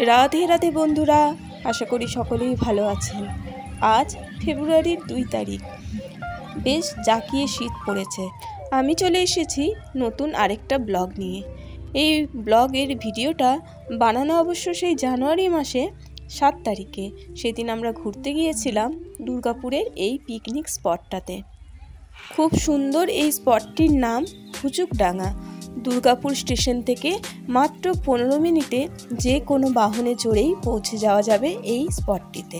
রাধে রাধে বন্ধুরা, আশা করি সকলেই ভালো আছেন। আজ ফেব্রুয়ারির 2 তারিখ, বেশ জাঁকিয়ে শীত পড়েছে। আমি চলে এসেছি নতুন আরেকটা ব্লগ নিয়ে। এই ব্লগের ভিডিওটা বানানো অবশ্য সেই জানুয়ারি মাসে 7 তারিখে। সেদিন আমরা ঘুরতে গিয়েছিলাম দুর্গাপুরের এই পিকনিক স্পটটাতে। খুব সুন্দর এই স্পটটির নাম হুচুকডাঙ্গা। দুর্গাপুর স্টেশন থেকে মাত্র 15 মিনিটে যে কোনো বাহনে চড়েই পৌঁছে যাওয়া যাবে এই স্পটটিতে।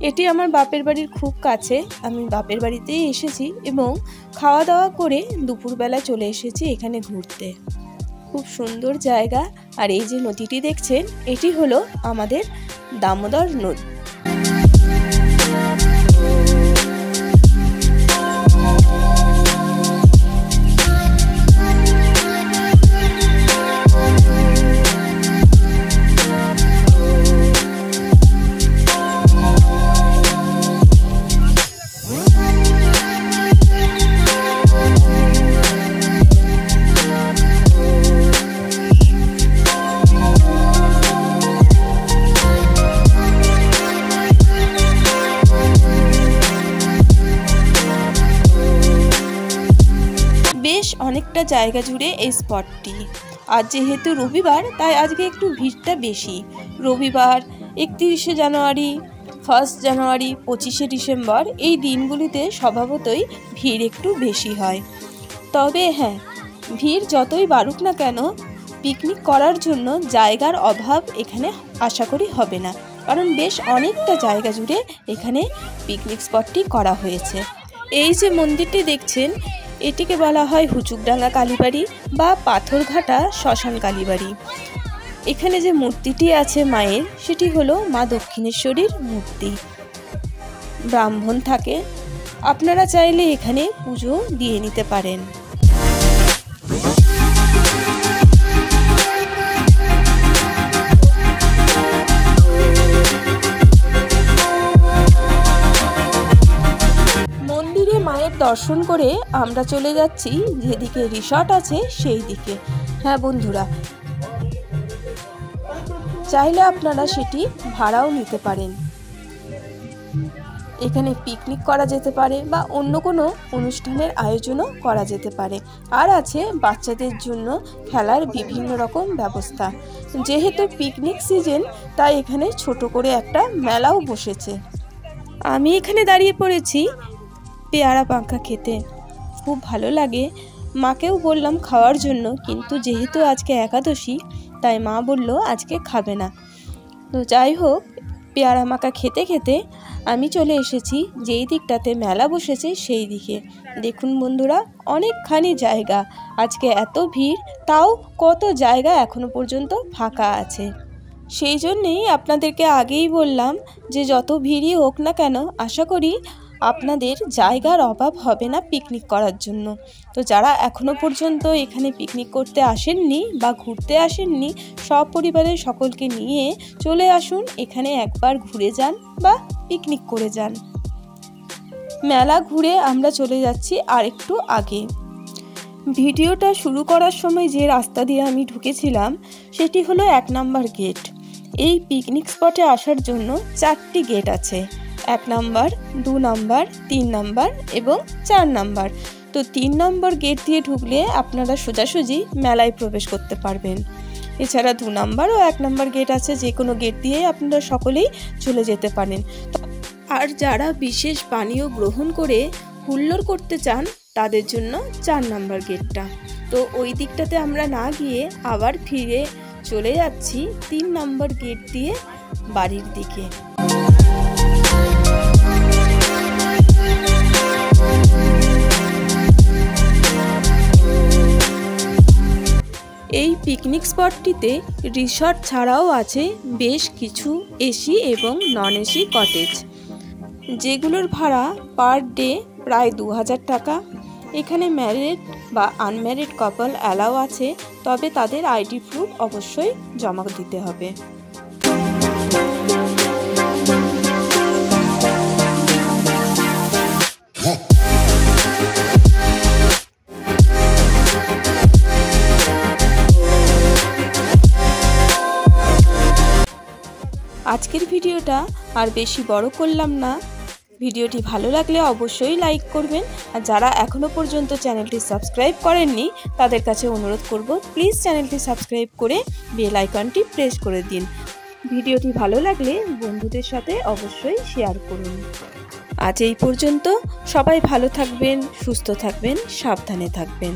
এটি আমার বাপের বাড়ির খুব কাছে। আমি বাপের বাড়িতেই এসেছি এবং খাওয়া দাওয়া করে দুপুরবেলা চলে এসেছি এখানে ঘুরতে। খুব সুন্দর জায়গা। আর এই যে নদীটি দেখছেন, এটি হলো আমাদের দামোদর নদী। বেশ অনেকটা জায়গা জুড়ে এই স্পটটি। আর যেহেতু রবিবার, তাই আজকে একটু ভিড়টা বেশি। রবিবার, 31শে জানুয়ারি, 1 জানুয়ারি, 25শে ডিসেম্বর এই দিনগুলিতে স্বভাবতই ভিড় একটু বেশি হয়। তবে হ্যাঁ, ভিড় যতই বাড়ুক না কেন, পিকনিক করার জন্য জায়গার অভাব এখানে আশা করি হবে না, কারণ বেশ অনেকটা জায়গা জুড়ে এখানে পিকনিক স্পটটি করা হয়েছে। এই যে মন্দিরটি দেখছেন, এটিকে বলা হয় হুচুকডাঙ্গা কালীবাড়ি বা পাথরঘাটা শ্মশান কালীবাড়ি। এখানে যে মূর্তিটি আছে মায়ের, সেটি হলো মা দক্ষিণেশ্বরীর মূর্তি। ব্রাহ্মণ থাকে, আপনারা চাইলে এখানে পুজো দিয়ে নিতে পারেন। মায়ের দর্শন করে আমরা চলে যাচ্ছি যেদিকে রিসর্ট আছে সেই দিকে। হ্যাঁ বন্ধুরা, চাইলে আপনারা সেটি ভাড়াও নিতে পারেন। এখানে পিকনিক করা যেতে পারে বা অন্য কোনো অনুষ্ঠানের আয়োজনও করা যেতে পারে। আর আছে বাচ্চাদের জন্য খেলার বিভিন্ন রকম ব্যবস্থা। যেহেতু পিকনিক সিজন, তাই এখানে ছোট করে একটা মেলাও বসেছে। আমি এখানে দাঁড়িয়ে পড়েছি পেয়ারা পাঙ্খা খেতে। খুব ভালো লাগে। মাকেও বললাম খাওয়ার জন্য, কিন্তু যেহেতু আজকে একাদশী, তাই মা বলল আজকে খাবে না। তো যাই হোক, পেয়ারা মাখা খেতে খেতে আমি চলে এসেছি যেই দিকটাতে মেলা বসেছে সেই দিকে। দেখুন বন্ধুরা, অনেকখানি জায়গা। আজকে এত ভিড়, তাও কত জায়গা এখনো পর্যন্ত ফাঁকা আছে। সেই জন্যেই আপনাদেরকে আগেই বললাম যে যত ভিড়ই হোক না কেন, আশা করি আপনাদের জায়গার অভাব হবে না পিকনিক করার জন্য। তো যারা এখনো পর্যন্ত এখানে পিকনিক করতে আসেননি বা ঘুরতে আসেননি, সপরিবারের সকলকে নিয়ে চলে আসুন, এখানে একবার ঘুরে যান বা পিকনিক করে যান। মেলা ঘুরে আমরা চলে যাচ্ছি আর একটু আগে। ভিডিওটা শুরু করার সময় যে রাস্তা দিয়ে আমি ঢুকেছিলাম, সেটি হলো 1 নম্বর গেট। এই পিকনিক স্পটে আসার জন্য 4টি গেট আছে। 1 নম্বর, 2 নম্বর, 3 নম্বর এবং 4 নম্বর। তো 3 নম্বর গেট দিয়ে ঢুকলে আপনারা সোজাসুজি মেলায় প্রবেশ করতে পারবেন। এছাড়া 2 নম্বর ও 1 নম্বর গেট আছে, যে কোনো গেট দিয়ে আপনারা সকলেই চলে যেতে পারেন। আর যারা বিশেষ পানীয় গ্রহণ করে হুল্লোড় করতে চান, তাদের জন্য 4 নম্বর গেটটা। তো ওই দিকটাতে আমরা না গিয়ে আবার ফিরে চলে যাচ্ছি 3 নম্বর গেট দিয়ে বাড়ির দিকে। এই পিকনিক স্পটটিতে রিসর্ট ছাড়াও আছে বেশ কিছু এসি এবং নন এসি কটেজ, যেগুলোর ভাড়া পার ডে প্রায় 2000 টাকা। এখানে ম্যারিড বা আনম্যারিড কাপল অ্যালাউ আছে, তবে তাদের আইডি প্রুফ অবশ্যই জমা দিতে হবে। আজকের ভিডিওটা আর বেশি বড় করলাম না। ভিডিওটি ভালো লাগলে অবশ্যই লাইক করবেন, আর যারা এখনো পর্যন্ত চ্যানেলটি সাবস্ক্রাইব করেননি তাদের কাছে অনুরোধ করব প্লিজ চ্যানেলটি সাবস্ক্রাইব করে বেল আইকনটি প্রেস করে দিন। ভিডিওটি ভালো লাগলে বন্ধুদের সাথে অবশ্যই শেয়ার করুন। আজ এই পর্যন্ত, সবাই ভালো থাকবেন, সুস্থ থাকবেন, সাবধানে থাকবেন।